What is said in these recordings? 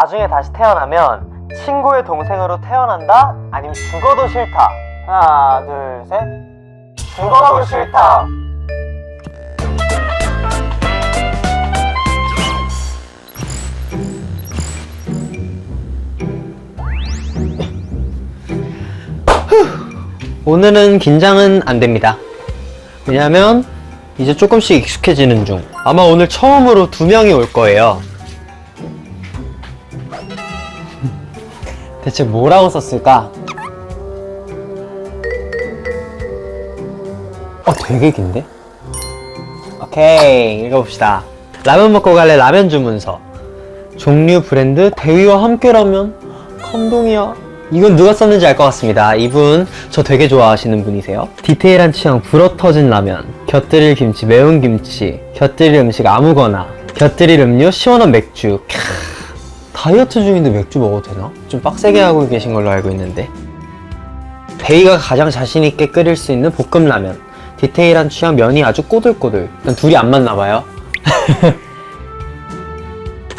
나중에 다시 태어나면 친구의 동생으로 태어난다? 아니면 죽어도 싫다? 하나, 둘, 셋. 죽어도 싫다. 오늘은 긴장은 안 됩니다. 왜냐면 이제 조금씩 익숙해지는 중. 아마 오늘 처음으로 2명이 올 거예요. 대체 뭐라고 썼을까? 되게 긴데? 오케이, 읽어봅시다. 라면 먹고 갈래 라면 주문서. 종류 브랜드 대위와 함께라면 감동이야. 이건 누가 썼는지 알 것 같습니다. 이분 저 되게 좋아하시는 분이세요. 디테일한 취향 불어터진 라면, 곁들일 김치 매운 김치, 곁들일 음식 아무거나, 곁들일 음료 시원한 맥주. 다이어트 중인데 맥주 먹어도 되나? 좀 빡세게 하고 계신 걸로 알고 있는데. 베이가 가장 자신있게 끓일 수 있는 볶음라면. 디테일한 취향 면이 아주 꼬들꼬들. 난 둘이 안 맞나봐요.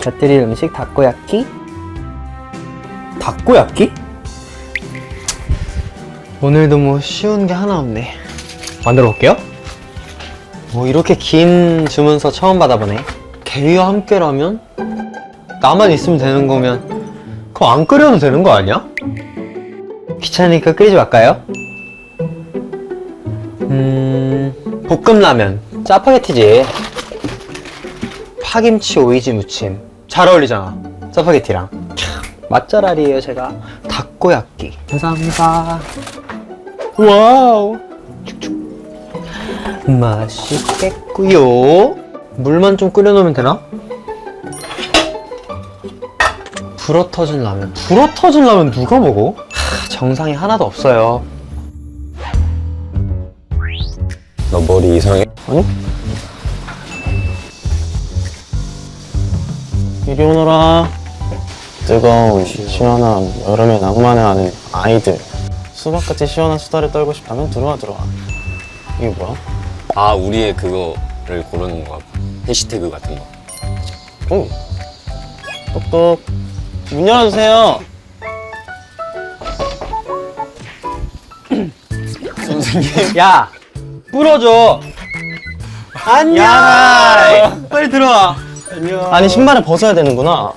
곁들일 음식 다코야끼? 다코야끼? 오늘도 뭐 쉬운 게 하나 없네. 만들어 볼게요. 뭐 이렇게 긴 주문서 처음 받아보네. 개위와 함께라면? 나만 있으면 되는 거면 그거 안 끓여도 되는 거 아니야? 귀찮으니까 끓이지 말까요? 볶음라면 짜파게티지. 파김치 오이지 무침 잘 어울리잖아 짜파게티랑. 맛잘알이에요 제가. 다코야끼 감사합니다. 와우 축축 맛있겠구요. 물만 좀 끓여놓으면 되나? 불어터진 라면. 불어터진 라면 누가 먹어? 정상이 하나도 없어요. 너 머리 이상해? 아니? 이리 오너라. 뜨거운 시원한 여름의 낭만을 아는 아이들, 수박같이 시원한 수다를 떨고 싶다면 들어와. 이게 뭐야? 아, 우리의 그거를 고르는 건가 봐. 해시태그 같은 거. 오! 똑똑 문 열어주세요. 선생님. 야 뿌려줘. 안녕. 야! 빨리 들어와. 아니 신발을 벗어야 되는구나.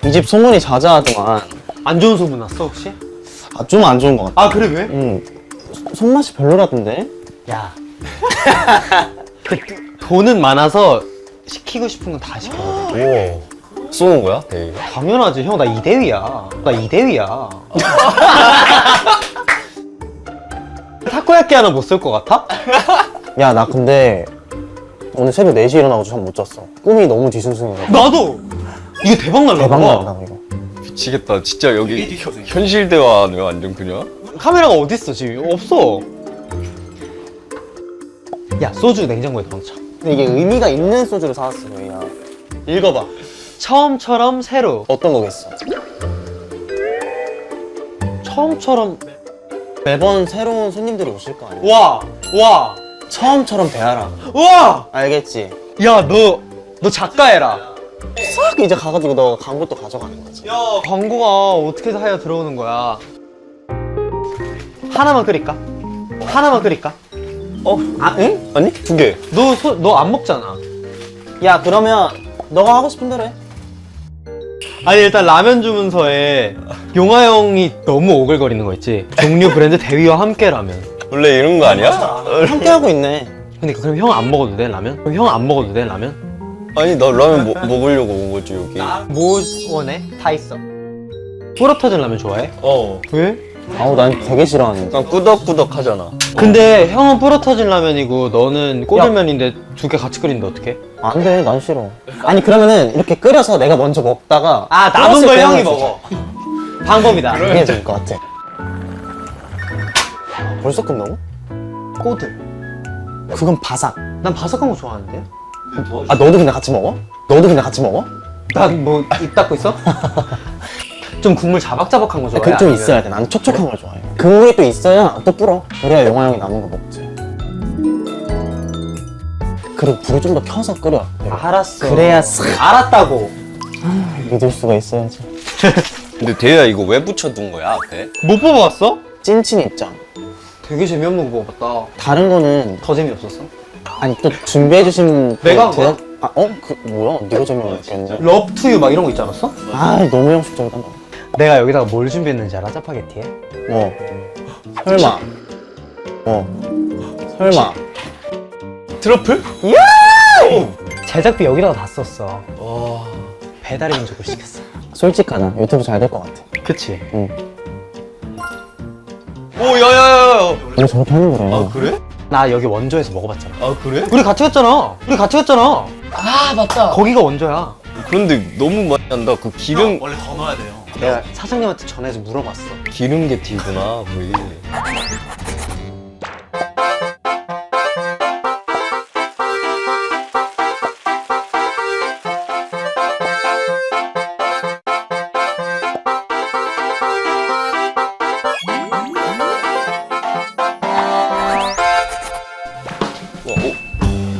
이 집 소문이 자자하더만. 안 좋은 소문 났어 혹시? 좀 안 좋은 것 같아. 아 그래 왜? 손맛이 별로라던데? 야 돈은 많아서 시키고 싶은 건 다 시켜거든. 우와. 쏘는 거야? 되게. 당연하지 형. 나 이대위야. 나 이대위야. 타코야끼 하나 못 쓸 것 같아? 야, 나 근데 오늘 새벽 4시에 일어나고 잠 못 잤어. 꿈이 너무 뒤숭숭해가지고. 나도. 이거 대박 날라. 대박 난다 이거. 미치겠다. 진짜 여기 현실 대화네 완전 그냥. 카메라가 어딨어 지금? 없어. 야 소주 냉장고에 넣어놓자. 근데 이게 의미가 있는 소주를 사왔어, 저희야. 읽어봐. 처음처럼 새로. 어떤 거겠어? 처음처럼. 매번 새로운 손님들이 오실 거 아니야? 와. 처음처럼 대하라. 와. 알겠지? 야 너 작가해라. 싹 이제 가가지고 너 광고도 가져가는 거지. 야 광고가 어떻게 하여 들어오는 거야. 하나만 끓일까? 응? 아니? 2개. 너 안 먹잖아. 야, 그러면 너가 하고 싶은 대로 해. 아니 일단 라면 주문서에 용화 형이 너무 오글거리는 거 있지. 종류 브랜드 대위와 함께 라면. 원래 이런 거 아니야? 함께 하고 있네. 근데 그럼 형 안 먹어도 돼 라면? 그럼 형 안 먹어도 돼 라면? 아니, 나 라면 먹으려고 온 거지, 여기. 뭐 원해? 다 있어. 뿌러터진 라면 좋아해? 왜? 아우, 난 되게 싫어하는데. 난 꾸덕꾸덕 하잖아. 근데 형은 뿌러터진 라면이고 너는 꼬들면인데 2개 같이 끓이는데 어떡해? 안 돼, 난 싫어. 아니, 그러면은 이렇게 끓여서 내가 먼저 먹다가 남은 끓였을 걸 때 형이 하나 먹어. 방법이다. 그게 좋을 것 같아. 벌써 끝나고? 꼬들. 그건 바삭. 난 바삭한 거 좋아하는데? 아, 너도 근데 같이 먹어? 난 뭐 입 닫고 있어? 좀 국물 자박자박한 거 좋아해? 그좀 아니면- 있어야 돼. 난 촉촉한 걸 좋아해. 국물이 또 있어야 또 불어. 그래야 용화 형이 남은 거 먹지. 그리고 불을 좀 더 켜서 끓여. 알았어. 그래야 싹 알았다고. 믿을 수가 있어야지. 근데 대야 이거 왜 붙여둔 거야 앞에? 못 뽑아봤어? 찐친 입장. 되게 재미없는 거 뽑아봤다. 다른 거는 더 재미없었어? 아니 또 준비해주신 내가 한 거야? 아, 그 뭐야? 네가 재미없겠네. 러브 투유 막 이런 거 있지 않았어? 아 너무 형식적이다. 너. 내가 여기다가 뭘 준비했는지 알아? 짜파게티에? 뭐? 설마? 설마? 트러플? 제작비 여기다가 다 썼어. 배달의 민족을 시켰어. 솔직하다. 유튜브 잘 될 것 같아. 그치? 응. 오 야야야야. 이거 저렇게 하는 거래. 아 그래? 나 여기 원조에서 먹어봤잖아. 아 그래? 우리 같이 갔잖아. 아 맞다. 거기가 원조야. 그런데 너무 많이 난다. 그 기름 원래 더 넣어야 돼요. 내가 사장님한테 전화해서 물어봤어. 기름 게티구나 거의.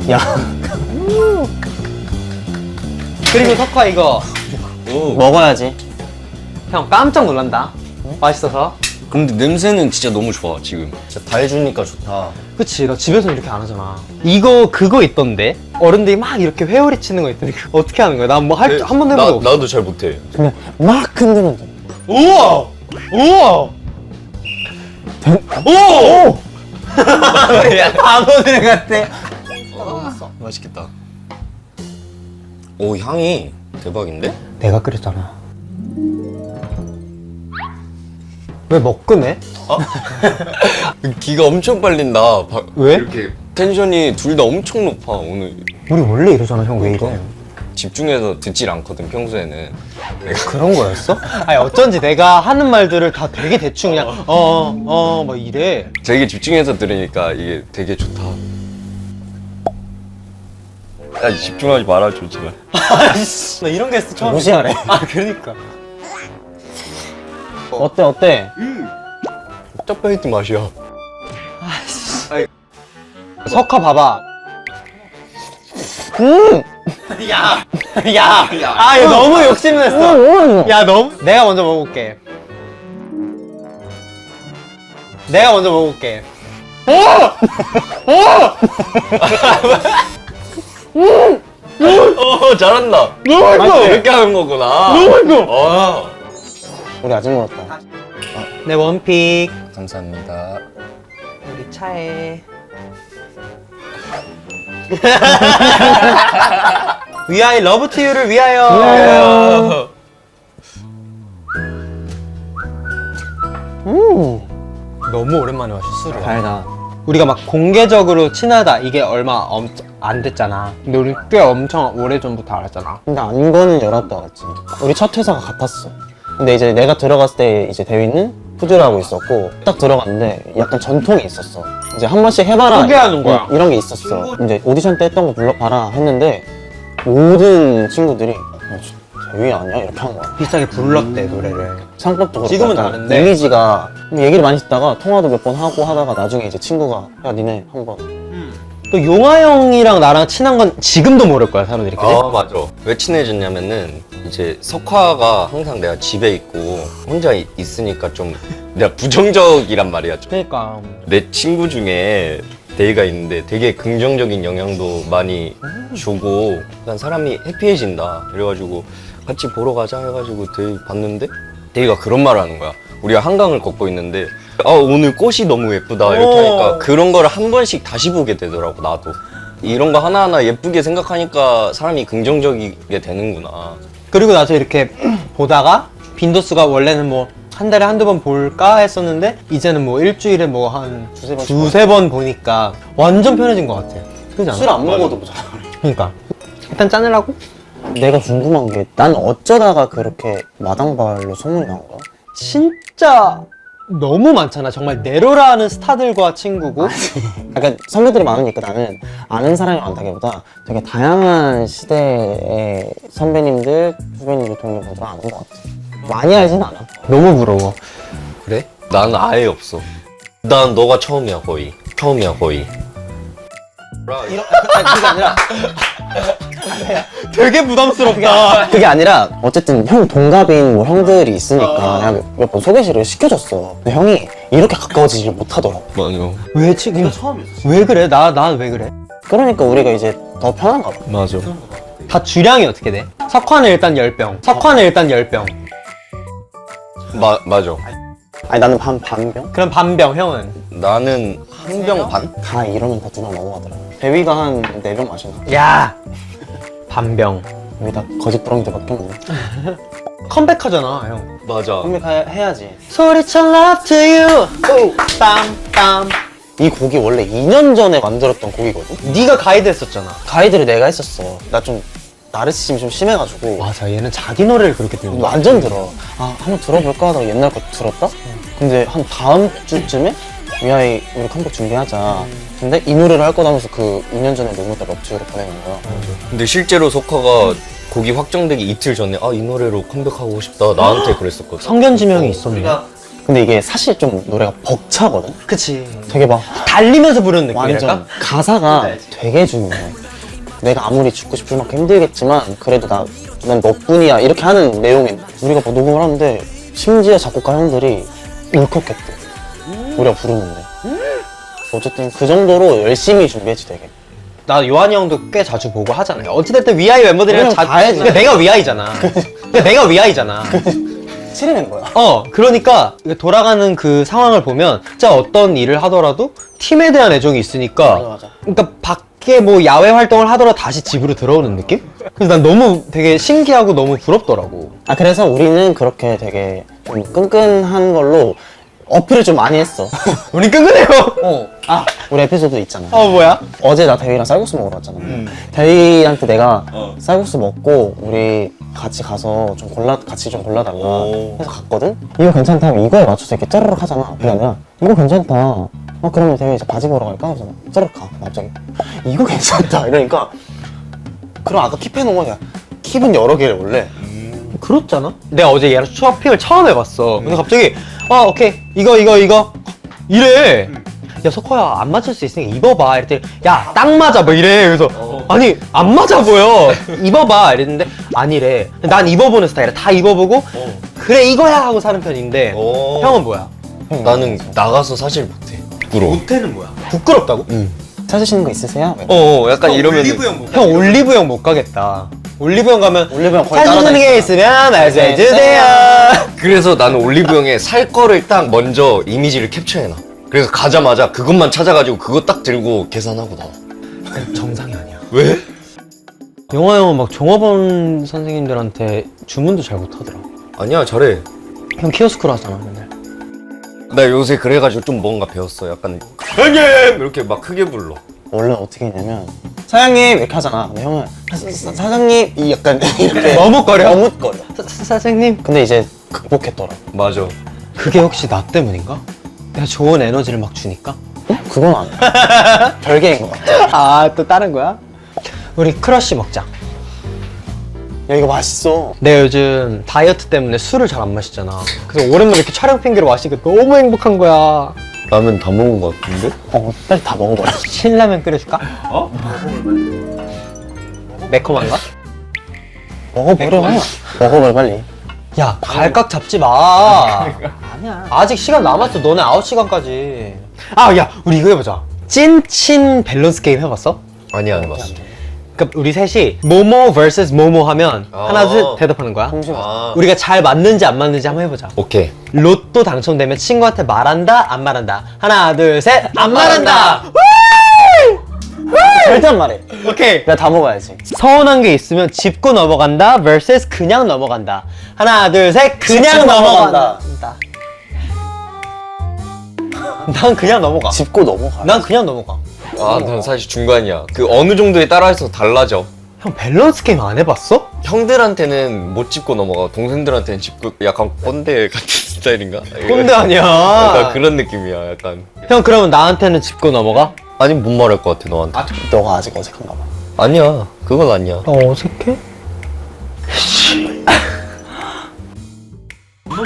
야, 그리고 석화 이거 오. 먹어야지. 형 깜짝 놀란다. 맛있어서. 근데 냄새는 진짜 너무 좋아 지금. 진짜 다 해주니까 좋다. 그치, 나 집에서는 이렇게 안 하잖아. 이거 그거 있던데? 어른들이 막 이렇게 회오리 치는 거 있더니 그거 어떻게 하는 거야? 난 뭐 한 번도 해본 적 없어. 나도 잘 못해. 그냥 막 흔들면 돼. 우와! 우와! 오! 바보들 같아. 맛있겠다. 오 향이 대박인데? 내가 끓였잖아. 왜 먹금해? 기가 엄청 빨린다. 왜? 이렇게 텐션이 둘 다 엄청 높아 오늘. 우리 원래 이러잖아, 형. 왜 이래? 집중해서 듣질 않거든 평소에는. 그런 거였어? 아니, 어쩐지 내가 하는 말들을 다 되게 대충 그냥 막 이래. 되게 집중해서 들으니까 이게 되게 좋다. 야 집중하지 말아줘 제발. 나 이런 게스트 처음. 무시하래. 아, 그러니까. 어때? 짜파게티 맛이야. 석화 봐봐. 야! 아, 이거 너무 욕심냈어. 야, 너무. 내가 먼저 먹어볼게. 잘한다. 너무 맛있어. 이렇게 하는 거구나. 너무 맛있어. 우리 아직 먹었다. 내 원픽. 감사합니다. 우리 차에. 위하여 러브 투유를 위하여. 너무 오랜만에 마신 술이야. 달다. 우리가 막 공개적으로 친하다 이게 얼마 안 됐잖아. 근데 우리 꽤 엄청 오래 전부터 알았잖아. 근데 안 거는 19번 왔지. 우리 첫 회사가 같았어. 근데 이제 내가 들어갔을 때 이제 대위는 푸드를 하고 있었고 딱 들어갔는데 약간 전통이 있었어. 이제 한 번씩 해봐라. 소개하는 거야. 이런 게 있었어. 이제 오디션 때 했던 거 불러봐라 했는데 모든 친구들이 대위 아니야? 이렇게 한 거야. 비슷하게 불렀대 노래를. 창법도 그렇고 지금은 약간 다른데? 이미지가 얘기를 많이 듣다가 통화도 몇 번 하고 하다가 나중에 이제 친구가 야 니네 한번 또 용화 형이랑 나랑 친한 건 지금도 모를 거야 사람들이. 그지? 맞아. 왜 친해졌냐면은 이제 석화가 항상 내가 집에 있고 혼자 있으니까 좀 내가 부정적이란 말이야. 좀. 그러니까. 내 친구 중에 데이가 있는데 되게 긍정적인 영향도 많이 주고 약간 사람이 해피해진다. 그래가지고 같이 보러 가자 해가지고 데이 봤는데 데이가 그런 말을 하는 거야. 우리가 한강을 걷고 있는데 오늘 꽃이 너무 예쁘다 이렇게 하니까 그런 거를 한 번씩 다시 보게 되더라고 나도. 이런 거 하나하나 예쁘게 생각하니까 사람이 긍정적이게 되는구나. 그리고 나서 이렇게 보다가 빈도수가 원래는 뭐 한 달에 한두 번 볼까 했었는데 이제는 뭐 일주일에 뭐 한 두세 번 보니까 완전 편해진 것 같아. 그렇지 않아? 술 안 먹어도 보잖아. 그러니까 일단 짠으라고? 내가 궁금한 게 난 어쩌다가 그렇게 마당발로 소문이 난 거야? 진짜 너무 많잖아. 정말 내로라는 스타들과 친구고. 약간 선배들이 많으니까 나는 아는 사람이 많다기보다 되게 다양한 시대의 선배님들, 후배님들, 동료분들 아는 것 같아. 많이 알진 않아. 너무 부러워. 그래? 난 아예 없어. 난 너가 처음이야 거의. 처음이야 거의. 그게 아니라 되게 부담스럽다. 그게 아니라 어쨌든 형 동갑인 뭐 형들이 있으니까 내가 몇 번 소개시를 시켜줬어. 근데 형이 이렇게 가까워지질 못하더라고. 맞아. 왜 지금 처음이었어. 왜 그래? 난 왜 그래? 그러니까 우리가 이제 더 편한가 봐. 맞아. 다 주량이 어떻게 돼? 석화는 일단 10병. 석화는 일단 10병. 맞아. 아니 나는 반병? 그럼 반병 형은? 나는 한 병 반? 다 이러면 다 2병 넘어가더라. 대위가 한 4병 마시나? 야 반병. 여기 다 거짓부렁이들밖에 없네. 컴백하잖아 형. 맞아. 컴백해야지. 소리쳐 love to you. 빰빰. 이 곡이 원래 2년 전에 만들었던 곡이거든? 네가 가이드 했었잖아. 가이드를 내가 했었어. 나 좀 나르시즘이 좀 심해가지고 맞아 얘는 자기 노래를 그렇게 듣는 거야. 완전 들어. 아 한번 들어볼까 하다가 옛날 거 들었다? 근데 한 다음 주쯤에 미아이 우리 컴백 준비하자. 근데 이 노래를 할 거라면서 그 2년 전에 녹음했다 럽튜브를 보내는 거야. 근데 실제로 석화가 곡이 확정되기 이틀 전에 이 노래로 컴백하고 싶다 나한테 그랬었거든. 성견지명이 있었네. 근데 이게 사실 좀 노래가 벅차거든? 그치. 되게 막 달리면서 부르는 완전 느낌이랄까? 가사가 되게 중요해. 내가 아무리 죽고 싶을 만큼 힘들겠지만 그래도 난 너뿐이야 이렇게 하는 내용인 우리가 뭐 녹음을 하는데 심지어 작곡가 형들이 울컥했대. 우리가 부르는데. 어쨌든 그 정도로 열심히 준비했지 되게. 나 요한이 형도 꽤 자주 보고 하잖아요. 어찌됐든 위아이 멤버들이랑 그럼 가야지. 그러니까 내가 위아이잖아. 그러니까 내가 위아이잖아. 치르는 거야. 그러니까 이게 돌아가는 그 상황을 보면 진짜 어떤 일을 하더라도 팀에 대한 애정이 있으니까 맞아. 그러니까 밖에 뭐 야외 활동을 하더라도 다시 집으로 들어오는 느낌? 그래서 난 너무 되게 신기하고 너무 부럽더라고. 아 그래서 우리는 그렇게 되게 좀 끈끈한 걸로 어필을 좀 많이 했어. 우리 끈끈해요. 우리 에피소드 있잖아. 뭐야? 어제 나 대휘랑 쌀국수 먹으러 갔잖아. 대휘한테 내가 쌀국수 먹고 우리 같이 가서 좀 같이 좀 골라달라 해서 갔거든? 이거 괜찮다 하면 이거에 맞춰서 이렇게 짜르륵 하잖아. 그게 아니라 이거 괜찮다. 그러면 대휘 이제 바지 보러 갈까? 그래서 짜르륵 가. 갑자기 이거 괜찮다 이러니까 그럼 아까 킵해놓은 거야. 킵은 여러 개를 원래 그렇잖아. 내가 어제 얘랑 쇼핑을 처음 해봤어. 근데 갑자기 오케이 이거 이래. 야 석호야 안 맞을 수 있으니까 입어봐 이랬더니 야 딱 맞아 뭐 이래. 그래서 아니 안 맞아 보여. 입어봐 이랬는데 아니래. 난 입어보는 스타일이야. 다 입어보고 그래 이거야 하고 사는 편인데 형은 뭐야? 나는 나가서 사실 못해. 부끄러워. 못해는 뭐야? 부끄럽다고? 찾으시는 거 있으세요? 약간 이러면 형 올리브영 못 가겠다. 올리브영 가면 올리브영 거의 찾으시는 게 있으면 말씀해주세요. 그래서 나는 올리브영에 살 거를 딱 먼저 이미지를 캡처해놔. 그래서 가자마자 그것만 찾아가지고 그거 딱 들고 계산하고 나와. 정상이 아니야. 왜? 영화 형은 막 종업원 선생님들한테 주문도 잘 못하더라. 아니야 잘해. 형 키오스크로 하잖아 맨날. 나 요새 그래가지고 좀 뭔가 배웠어. 약간 형님 이렇게 막 크게 불러. 원래 어떻게 했냐면 사장님 이렇게 하잖아. 근데 형은 사장님 이 약간 이렇게 머뭇거려? 머뭇거려. 사장님 근데 이제 극복했더라. 맞아. 그게 혹시 나 때문인가? 내가 좋은 에너지를 막 주니까? 응? 그건 아니야. 별개인 것 같아. 또 다른 거야? 우리 크러쉬 먹자. 야 이거 맛있어. 내가 요즘 다이어트 때문에 술을 잘 안 마시잖아. 그래서 오랜만에 이렇게 촬영 핑계로 마시니까 너무 행복한 거야. 라면 다 먹은 것 같은데? 빨리 다 먹어버려. 신라면 끓여줄까? 매콤한가? 먹어버려. 먹어버려 빨리. 야 발각 잡지 마. 아니야. 아직 시간 남았어. 너네 9시간까지. 야 우리 이거 해보자. 찐친 밸런스 게임 해봤어? 아니 안 해봤어. 그러니까 우리 셋이 모모 vs 모모 하면 하나 둘 대답하는 거야. 우리가 잘 맞는지 안 맞는지 한번 해보자. 오케이. 로또 당첨되면 친구한테 말한다 안 말한다. 하나 둘 셋 안 말한다. 절대 안 말해. 오케이. 내가 다 먹어야지. 서운한 게 있으면 짚고 넘어간다 vs 그냥 넘어간다. 하나 둘 셋 그냥 짚고 넘어간다. 난 그냥 넘어가. 짚고 넘어가. 난 그냥 넘어가. 난 사실 중간이야. 그 어느 정도에 따라서 달라져. 형 밸런스 게임 안 해봤어? 형들한테는 못 짚고 넘어가. 동생들한테는 짚고 약간 꼰대 같은 스타일인가? 꼰대 아니야. 약간 그런 느낌이야. 약간. 형 그러면 나한테는 짚고 넘어가? 아니 못 말할 것 같아 너한테. 너가 아직 어색한가 봐. 아니야. 그건 아니야. 어색해?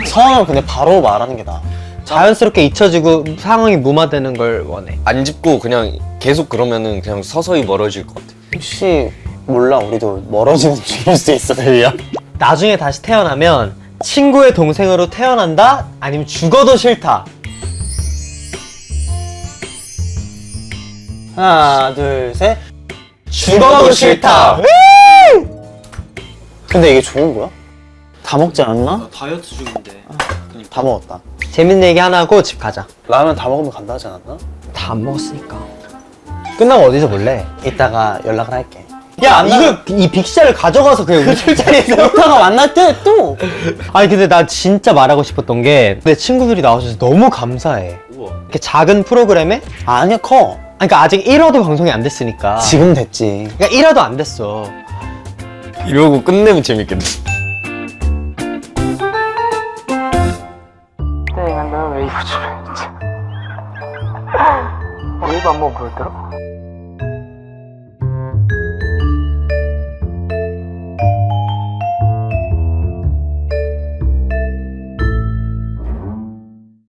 서운하면 근데 바로 말하는 게 나아. 자연스럽게 잊혀지고 상황이 무마되는 걸 원해. 안 짚고 그냥 계속 그러면은 그냥 서서히 멀어질 것 같아. 혹시 몰라 우리도 멀어지는 중일 수도 있어 대위야. 나중에 다시 태어나면 친구의 동생으로 태어난다? 아니면 죽어도 싫다? 하나 둘 셋. 죽어도 싫다! 근데 이게 좋은 거야? 다 먹지 않았나? 다이어트 중인데. 다 먹었다. 재밌는 얘기 하나 하고 집 가자. 라면 다 먹으면 간다 하지 않았나? 다 안 먹었으니까. 끝나고 어디서 볼래? 이따가 연락을 할게. 야, 이거 이 빅샤를 가져가서 그냥 우리 술자리에서. 이따가 만날 때 또. 아니 근데 나 진짜 말하고 싶었던 게 내 친구들이 나와줘서 너무 감사해. 우와. 이렇게 작은 프로그램에 아니야 커. 아니, 그러니까 아직 1화도 방송이 안 됐으니까. 지금 됐지. 그러니까 1화도 안 됐어. 이러고 끝내면 재밌겠네. 네, 난 왜 이거 주면 웨이브 한번 보여드려?